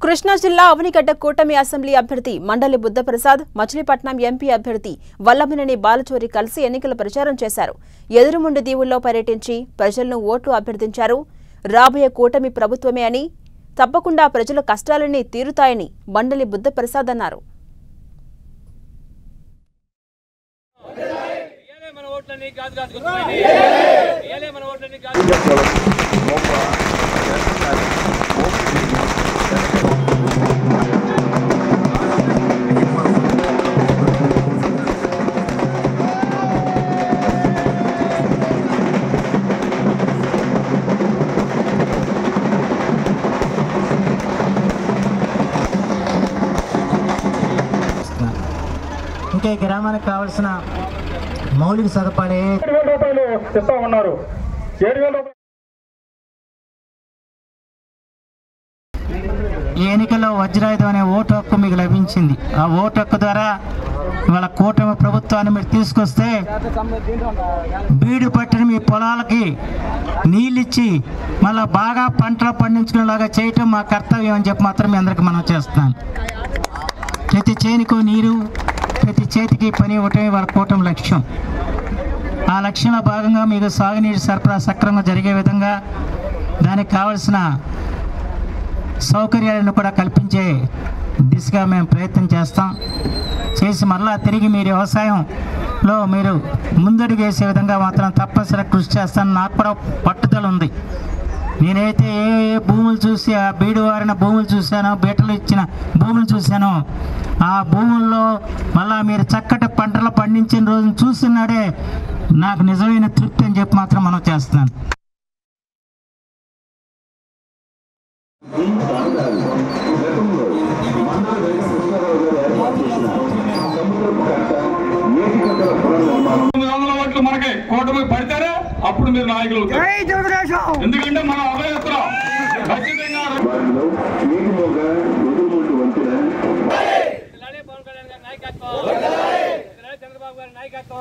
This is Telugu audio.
కృష్ణా జిల్లా అవనిగడ్డ కూటమి అసెంబ్లీ అభ్యర్థి మండలి బుద్ధప్రసాద్, మచిలీపట్నం ఎంపీ అభ్యర్థి వల్లభనేని బాలచూరి కలిసి ఎన్నికల ప్రచారం చేశారు. ఎదురుముండి దీవుల్లో పర్యటించి ప్రజలను ఓట్లు అభ్యర్థించారు. రాబోయే కూటమి ప్రభుత్వమే అని, తప్పకుండా ప్రజల కష్టాలన్నీ తీరుతాయని మండలి బుద్ధప్రసాద్ అన్నారు. ఇంకా గ్రామానికి కావాల్సిన మౌలిక సదుపాయాలు ఇస్తా ఉన్నారు. 7,000 రూపాయలు ఈ ఎన్నికల్లో వజ్రాయుధం అనే ఓటు హక్కు మీకు లభించింది. ఆ ఓటు హక్కు ద్వారా ఇవాళ కూటమి ప్రభుత్వాన్ని మీరు తీసుకొస్తే బీడు పట్టిన మీ పొలాలకి నీళ్ళిచ్చి మళ్ళీ బాగా పంటలు పండించుకునేలాగా చేయటం మా కర్తవ్యం అని చెప్పి మాత్రం మీ అందరికీ మనం చేస్తున్నాను. ప్రతి చేనుకు నీరు, ప్రతి చేతికి పని ఇవ్వటమే వాళ్ళ కూటమి లక్ష్యం. ఆ లక్ష్యంలో భాగంగా మీకు సాగునీటి సరఫరా సక్రమంగా జరిగే విధంగా దానికి కావలసిన సౌకర్యాలను కూడా కల్పించే దిశగా మేము ప్రయత్నం చేసి మరలా తిరిగి మీరు వ్యవసాయంలో మీరు ముందడుగు వేసే విధంగా మాత్రం తప్పనిసరిగా కృషి చేస్తాను. నాకు కూడా పట్టుదల ఉంది. నేనైతే ఏ భూములు చూసి, ఆ బీడు వారిన భూములు చూశానో, బీటలు ఇచ్చిన భూములు చూశానో, ఆ భూముల్లో మళ్ళా మీరు చక్కటి పంటలు పండించిన రోజును చూస్తున్నాడే నాకు నిజమైన తృప్తి అని చెప్పి మాత్రం మనం చేస్తున్నాను. మనకి కూటమి పడితేనే అప్పుడు మీరు నాయకులు అవుతారు. ఎందుకంటే మనం అభయత్రం ఖచ్చితంగా చంద్రబాబు గారి నాయకత్వం